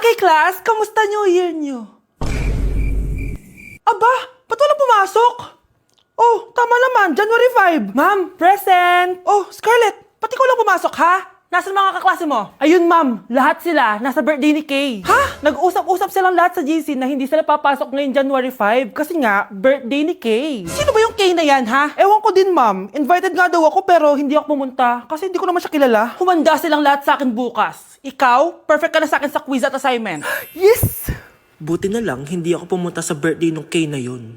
Okay, class, kamusta New Year nyo? Aba, ba't walang pumasok? Oh, tama naman, January 5. Ma'am, present! Oh, Scarlett, pati ko lang pumasok, ha? Nasaan mga kaklase mo? Ayun, ma'am, lahat sila nasa birthday ni Kay. Ha? Nag-usap-usap silang lahat sa GC na hindi sila papasok ngayong January 5 kasi nga, birthday ni Kay. Sino ba yung Kay na yan, ha? Ewan ko din, ma'am. Invited nga daw ako pero hindi ako pumunta kasi hindi ko naman siya kilala. Humanda silang lahat sa akin bukas. Ikaw, perfect ka na sa akin sa quiz at assignment. Yes! Buti na lang, hindi ako pumunta sa birthday nung Kay na yun.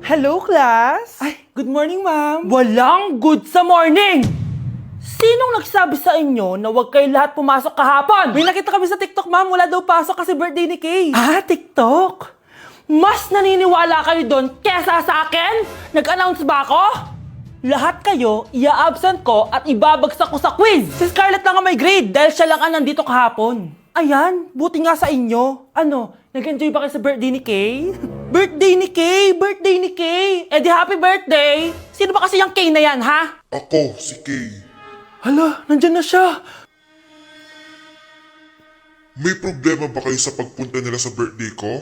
Hello, class! Ay, good morning, ma'am. Walang good sa morning! Sinong nagsabi sa inyo na huwag kayo lahat pumasok kahapon? May nakita kami sa TikTok, ma'am. Wala daw pasok kasi birthday ni Kay. Ah, TikTok? Mas naniniwala kayo doon kesa sa akin? Nag-announce ba ako? Lahat kayo, ia-absent ko at ibabagsak ko sa quiz. Si Scarlett lang ang may grade dahil siya lang ang nandito kahapon. Ayan, buti nga sa inyo. Ano, nag-enjoy ba kayo sa birthday ni Kay? Birthday ni Kay! Birthday ni Kay! Eh di happy birthday! Sino ba kasi yung Kay na yan, ha? Ako, si Kay. Hala, nandyan na siya. May problema ba kayo sa pagpunta nila sa birthday ko?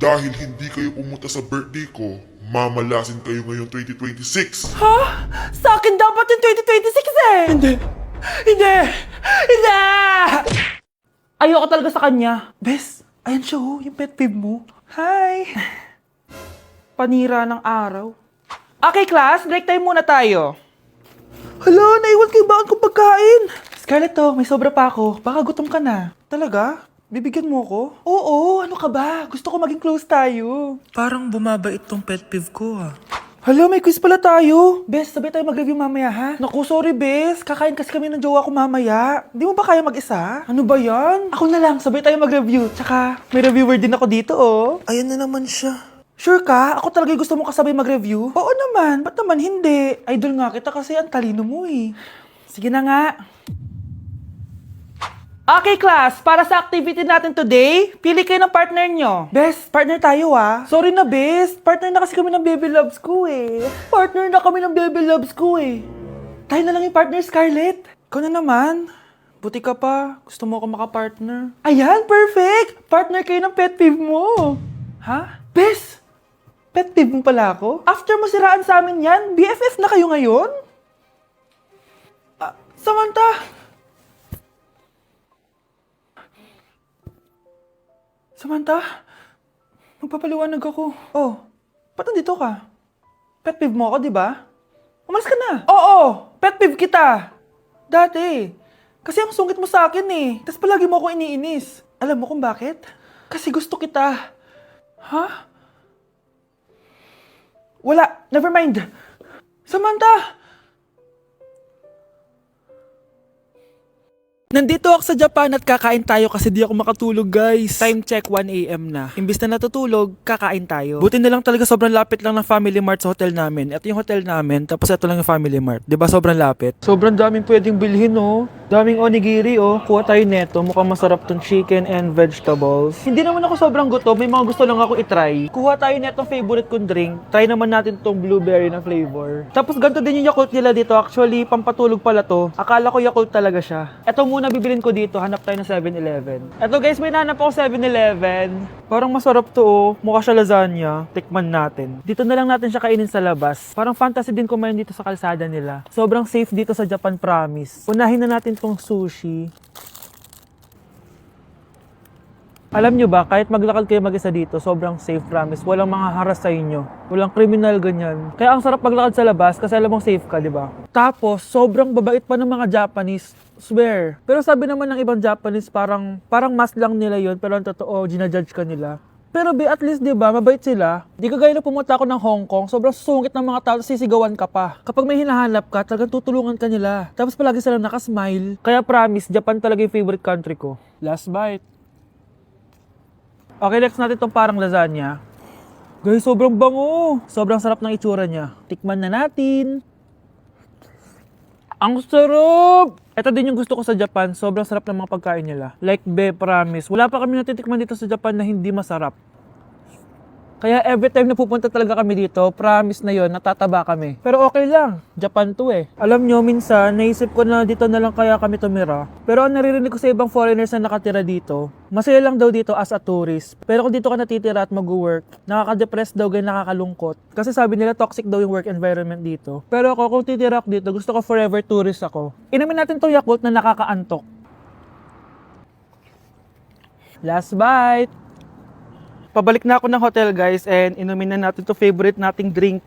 Dahil hindi kayo pumunta sa birthday ko, mamalasin kayo ngayong 2026. Ha? Sa akin dapat yung 2026 eh! Hindi! Hindi! Hindi! Ayoko talaga sa kanya. Bes, ayan siya oh, yung pet peeve mo. Hi! Panira ng araw. Okay, class, break time muna tayo. Hala, naiwan ko yung baon kong pagkain. Scarlett to, may sobra pa ako. Baka gutom ka na. Talaga? Bibigyan mo ko? Oo, ano ka ba? Gusto ko maging close tayo. Parang bumabait tong pet peeve ko ah. Hala, may quiz pala tayo. Bes, sabay tayo mag-review mamaya ha? Naku, sorry Bes. Kakain kasi kami ng jowa ko mamaya. Di mo ba kaya mag-isa? Ano ba yan? Ako na lang, sabay tayo mag-review. Tsaka, may reviewer din ako dito oh. Ayan na naman siya. Sure ka? Ako talaga gusto mo kasabay mag-review? Oo naman, ba't naman hindi? Idol nga kita kasi ang talino mo eh. Sige na nga. Okay class, para sa activity natin today, pili kayo ng partner nyo. Best, partner tayo ah. Sorry na best, partner na kasi kami ng baby loves ko eh. Partner na kami ng baby loves ko eh. Tayo na lang yung partner, Scarlett. Ikaw na naman. Buti ka pa, gusto mo ako makapartner. Ayan, perfect! Partner kayo ng pet peeve mo. Ha? Best! Pet peeve mo pala ako? After mo siraan sa amin yan, BFF na kayo ngayon? Samantha! Samantha, magpapaliwanag ako. Oh, ba't nandito ka? Pet peeve mo ako, di ba? Umalis ka na. Oo, pet peeve kita. Dati. Kasi ang sungit mo sa akin eh. Tapos palagi mo ako iniinis. Alam mo kung bakit? Kasi gusto kita. Ha? Wala, never mind. Samantha! Nandito ako sa Japan at kakain tayo kasi di ako makatulog guys. Time check 1 AM na. Imbis na natutulog, kakain tayo. Buti na lang talaga sobrang lapit lang ng Family Mart sa hotel namin. Ito yung hotel namin, tapos ito lang yung Family Mart. Diba sobrang lapit? Sobrang daming pwedeng bilhin oh. Daming onigiri oh. Kuha tayo neto, mukhang masarap tong chicken and vegetables. Hindi naman ako sobrang gutom, may mga gusto lang ako itry. Kuha tayo netong favorite kong drink. Try naman natin tong blueberry na flavor. Tapos ganito din yung Yakult nila dito. Actually, pampatulog pala to. Akala ko Yakult talaga siya. Ito muna bibilin ko dito, hanap tayo ng 7-Eleven. Eto guys, may nahanap ako 7-Eleven. Parang masarap to oh. Mukha siya lasagna. Tikman natin. Dito na lang natin siya kainin sa labas. Parang fantasy din kumain dito sa kalsada nila. Sobrang safe dito sa Japan, promise. Unahin na natin tong sushi. Alam nyo ba, kahit maglakad kayo mag-isa dito, sobrang safe, promise. Walang mga haras sa inyo. Walang kriminal, ganyan. Kaya ang sarap maglakad sa labas kasi alam mong safe ka, di ba? Tapos, sobrang babait pa ng mga Japanese. Swear. Pero sabi naman ng ibang Japanese, parang mas lang nila yon, pero ang totoo, ginajudge ka nila. Pero be, at least, di ba, mabait sila. Di kagaya na pumunta ako ng Hong Kong, sobrang sungit ng mga tao, sisigawan ka pa. Kapag may hinahanap ka, talagang tutulungan ka nila. Tapos palagi silang nakasmile. Kaya promise, Japan talaga yung favorite country ko. Last bite. Okay, next natin itong parang lasagna. Guys, sobrang bango. Sobrang sarap ng itsura niya. Tikman na natin. Ang sarap! Ito din yung gusto ko sa Japan. Sobrang sarap ng mga pagkain nila. Like, be, promise. Wala pa kami natitikman dito sa Japan na hindi masarap. Kaya every time na pupunta talaga kami dito, promise na yon, natataba kami. Pero okay lang, Japan to eh. Alam nyo, minsan, naisip ko na dito na lang kaya kami tumira. Pero ang naririnig ko sa ibang foreigners na nakatira dito, masaya lang daw dito as a tourist. Pero kung dito ka natitira at mag-work, nakaka-depress daw, ganyan nakakalungkot. Kasi sabi nila toxic daw yung work environment dito. Pero ako, kung titira ako dito, gusto ko forever tourist ako. Inumin natin to Yakult na nakakaantok. Last bite! Pabalik na ako ng hotel guys and inumin na natin to favorite nating drink.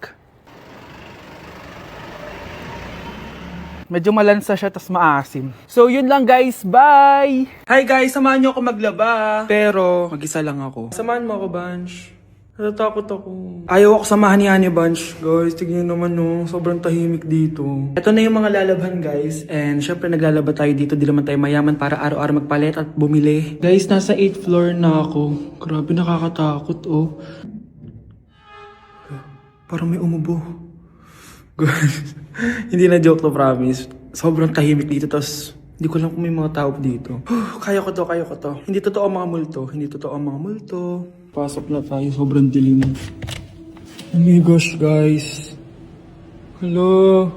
Medyo malansa siya tas maasim. So yun lang guys, bye! Hi guys, samahan niyo ako maglaba. Pero mag-isa lang ako. Samahan mo ako, Bunch. Natatakot ako. Ayaw ako samahan ni Honey Bunch. Guys, tignan naman no, sobrang tahimik dito. Ito na yung mga lalabhan guys. And syempre naglalaba tayo dito. Di naman tayo mayaman para araw-araw magpalit at bumili. Guys, nasa 8th floor na ako. Grabe, nakakatakot oh. Parang may umubo. Guys, hindi na joke to, promise. Sobrang tahimik dito. Tapos hindi ko lang kung may mga tao dito. Kaya ko to, kaya ko to. Hindi totoo ang mga multo. Hindi totoo ang mga multo. Pasok na tayo, sobrang dilim. Oh my gosh, guys. Hello.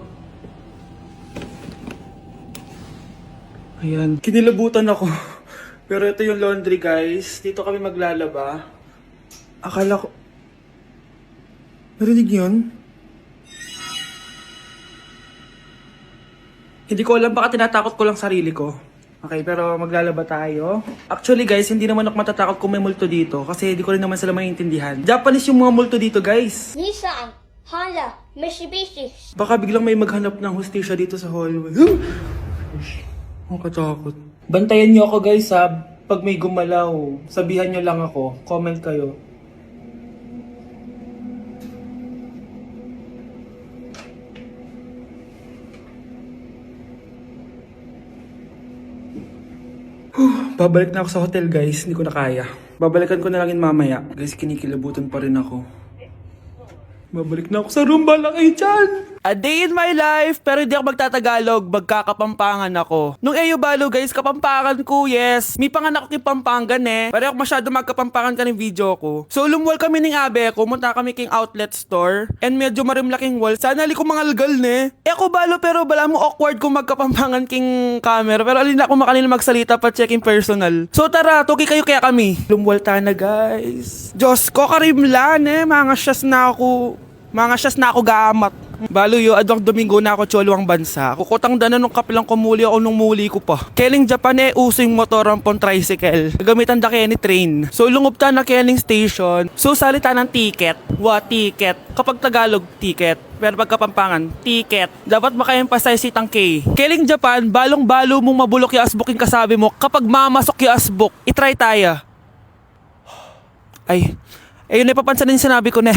Ayan, kinilabutan ako. Pero ito yung laundry, guys. Dito kami maglalaba. Akala ko... Narinig yun? Hindi ko alam, baka tinatakot ko lang sarili ko. Okay, pero maglalaba tayo. Actually guys, hindi naman ako matatakot kung may multo dito kasi hindi ko rin naman sila maintindihan. Japanese yung mga multo dito guys. Nissan, Honda, Mitsubishi. Baka biglang may maghanap ng hustisya dito sa hallway. Ang katakot. Bantayan niyo ako guys ha. Pag may gumalaw, sabihan niyo lang ako. Comment kayo. Babalik na ako sa hotel guys, hindi ko na kaya. Babalikan ko na lang yun mamaya. Guys, kinikilabutan pa rin ako. Babalik na ako sa room, bala kayo dyan! A day in my life, pero hindi ako magtatagalog, magkakapampangan ako. Nung Eyo Balo guys, kapampangan ko, yes. May panganak ko yung Pampangan eh. Pero ako masyado magkapampangan ka ng video ko. So lumwal kami ng abe ko, munta kami king outlet store. And medyo marimlaking wall. Sana li ko mangalgal ne. Eh ako Balo, pero bala mo awkward kung magkapampangan king camera. Pero alin ako makanila magsalita pa checking personal. So tara, tuki kayo kaya kami. Lumwal ta na guys. Diyos ko, karimlan eh. Mga syas na ako gamat. Balo yo, adwang Domingo na ako cholo ang bansa. Kukutang dana nung kapilang kumuli ako nung muli ko pa. Keling Japan eh, uso yung motor ang pon tricycle. Gamitan da kaya ni train. So lungop ta na Keling station. So salita ng ticket. Ticket. Kapag Tagalog, ticket. Pero pag Kapampangan, ticket. Dapat maka-emphasize itang K. Keling Japan, balong-balo mong mabulok yung asbok yung kasabi mo. Kapag mamasok yung asbok, itry tayo. Ay, ayun na papansin din sinabi ko na.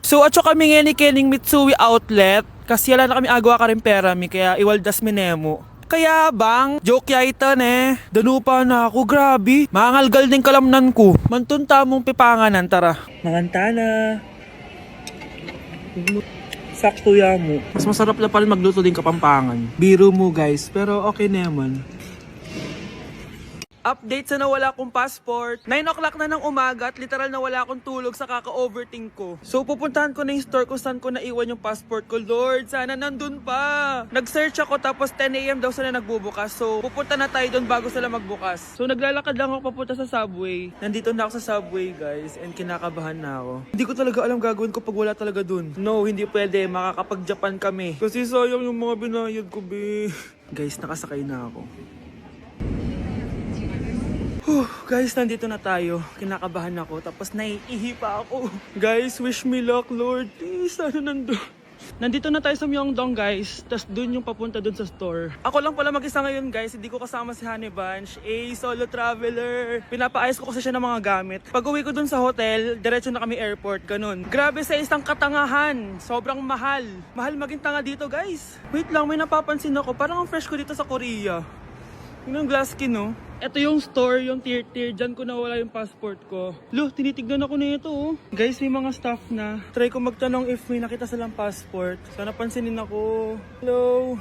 So atso kami ngayon ni Keling Mitsui Outlet. Kasi wala na kami agawa ka rin pera mi. Kaya iwaldas mi nemo. Kaya bang, joke ya ito ne. Danupa na ako, grabe. Mangalgal din kalamnan ko. Mantunta mong pipanganan, tara. Manganta na. Sakto ya mo. Mas masarap na pa rin magluto din Kapampangan. Biro mo guys, pero okay naman. Update sa nawala kong passport. 9 o'clock na ng umaga at literal na wala akong tulog sa kaka-overthink ko. So pupuntahan ko na yung store kung saan ko naiwan yung passport ko. Lord, sana nandun pa. Nag-search ako tapos 10 AM daw sila nagbubukas. So pupunta na tayo doon bago sila magbukas. So naglalakad lang ako papunta sa subway. Nandito na ako sa subway guys and kinakabahan na ako. Hindi ko talaga alam gagawin ko pag wala talaga dun. No, hindi pwede. Makakapag-Japan kami. Kasi sayang yung mga binayad ko, be. Guys, nakasakay na ako. Guys, nandito na tayo. Kinakabahan ako. Tapos naiihi pa ako. Guys, wish me luck, Lord. Please, sana nandun. Nandito na tayo sa Myeongdong, guys. Tapos dun yung papunta dun sa store. Ako lang pala mag-isa ngayon, guys. Hindi ko kasama si Honey Bunch. Solo traveler. Pinapaayos ko kasi siya ng mga gamit. Pag uwi ko dun sa hotel, diretso na kami airport. Ganun. Grabe sa isang katangahan. Sobrang mahal. Mahal maging tanga dito, guys. Wait lang, may napapansin ako. Parang ang fresh ko dito sa Korea. Yung glass skin, no? Ito yung store, yung tier. Diyan ko nawala yung passport ko. Lo, tinitignan ako na ito, oh. Guys, may mga staff na. Try ko magtanong if may nakita silang passport. Sana pansinin ako. Hello?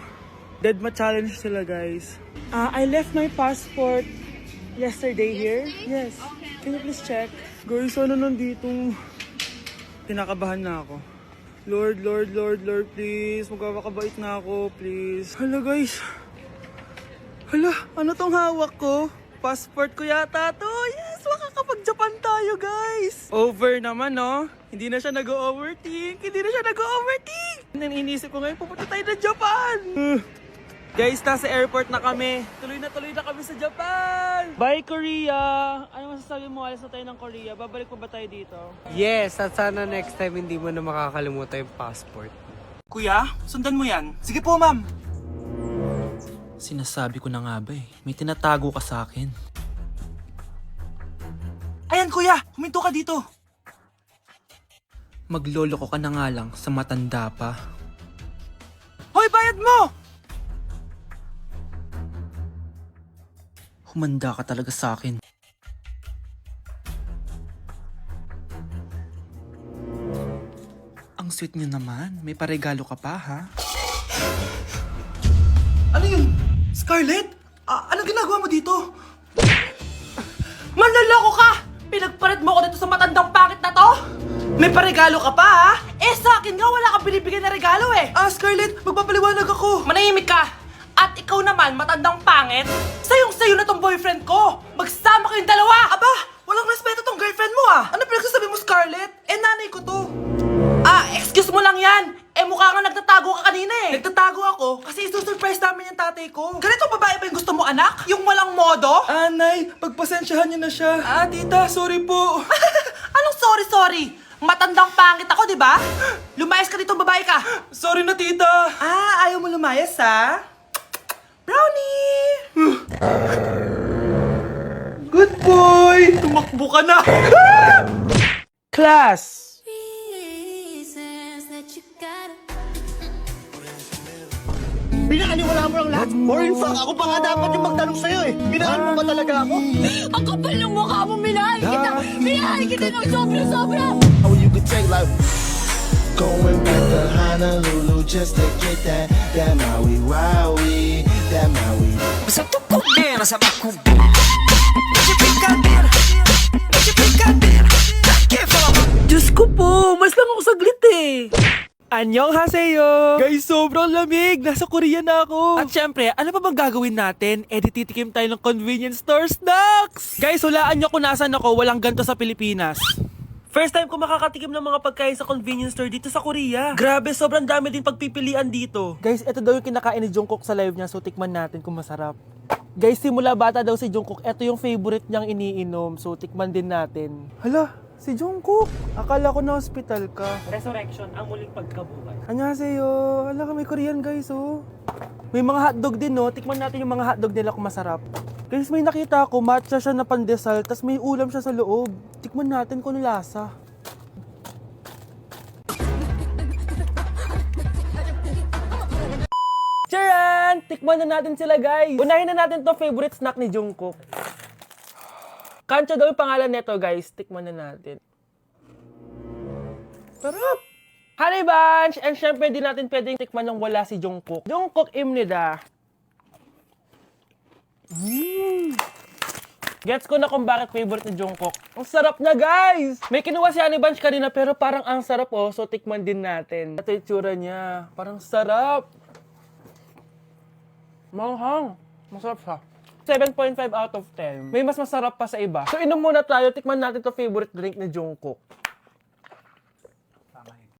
Deadma challenge sila, guys. I left my passport yesterday here. Yes. Can you please check? Guys, ano nandito? Kinakabahan na ako. Lord, Lord, Lord, Lord, please. Magkakabait na ako, please. Hala, guys. Hala, ano tong hawak ko? Passport ko yata to. Yes, makakapag-Japan tayo, guys. Over naman, no? Hindi na siya nag-overthink. Hindi na siya nag-overthink. Inisip ko ngayon, pupunta tayo ng Japan. Guys, nasa airport na kami. Tuloy na kami sa Japan. Bye, Korea. Ano masasabi mo? Alis na tayo ng Korea. Babalik pa ba tayo dito? Yes, at sana next time hindi mo na makakalimutan yung passport. Kuya, sundan mo yan. Sige po, ma'am. Sinasabi ko na nga ba eh. May tinatago ka sa akin. Ayan, kuya. Huminto ka dito. Magloloko ka na nga lang sa matanda pa. Hoy, bayad mo! Humanda ka talaga sa akin. Ang sweet niyo naman. May paregalo ka pa, ha? Ano yun? Scarlett? Anong ginagawa mo dito? Manloloko ka! Pinagpalit mo ako dito sa matandang pangit na to? May paregalo ka pa, ha? Eh, sa akin nga, wala kang binibigyan na regalo, eh. Scarlett, magpapaliwanag ako. Manahimik ka! At ikaw naman, matandang pangit, sayong-sayo na tong boyfriend ko! Magsama kayong dalawa! Aba, walang respeto tong girlfriend mo ah! Ano pinagsasabi mo, Scarlett? Eh, nanay ko to! Excuse mo lang yan! Eh, mukha kang nagtatago ka kanina eh! Nagtatago ako kasi isusurprise namin yung tatay ko. Ganito babae ba yung gusto mo, anak? Yung walang modo? Nay, pagpasensyahan niyo na siya. Tita, sorry po. Anong sorry? Matandang pangit ako, di ba? Lumayas ka dito, babae ka! Sorry na, tita! Ayaw mo lumayas, ha? Brownie! Good boy! Tumakbo ka na! Class! reasons that you gotta. Pinakaniwala mo lang lahat. Or in fact, ako pa nga dapat yung magtanong sa'yo eh. Minahal mo ba talaga ako? Ang kapal ng mukha mo, minahal kita! Minahal kita ng sobra-sobra! Oh, you could take like going back to Honolulu just to get that Maui Wowie, that Maui. Sa tukok din, sa bakong Diyos ko po, mas lang ako saglit eh. Annyeonghaseyo! Guys, sobrang lamig! Nasa Korea na ako! At syempre, ano pa bang gagawin natin? Titikim tayo ng convenience store snacks! Guys, hulaan nyo kung nasan ako, walang ganto sa Pilipinas. First time ko makakatikim ng mga pagkain sa convenience store dito sa Korea. Grabe, sobrang dami din pagpipilian dito. Guys, ito daw yung kinakain ni Jungkook sa live niya, so tikman natin kung masarap. Guys, simula bata daw si Jungkook, ito yung favorite niyang iniinom, so tikman din natin. Hala, si Jungkook! Akala ko na hospital ka. Resurrection, ang muling pagkabuhay. Annyeonghaseyo! Hala, may Korean guys, oh. May mga hotdog din, no? Tikman natin yung mga hotdog nila kung masarap. Guys, may nakita ako, matcha siya na pandesal, tas may ulam siya sa loob. Tikman natin kung ano lasa. Charan! Tikman na natin sila, guys. Unahin na natin to favorite snack ni Jungkook. Kancha daw yung pangalan nito, guys. Tikman na natin. Sarap! Honey Bunch! And syempre, di natin pwedeng tikman nang wala si Jungkook. Jungkook imnida. Gets ko na kung bakit favorite ni Jungkook. Ang sarap na, guys! May kinuha si Honey Bunch kanina pero parang ang sarap, oh. So, tikman din natin. Ito yung tsura niya. Parang sarap. Manghang. Masarap siya. 7.5 out of 10. May mas masarap pa sa iba. So, inom muna tayo. Tikman natin to favorite drink ni Jungkook.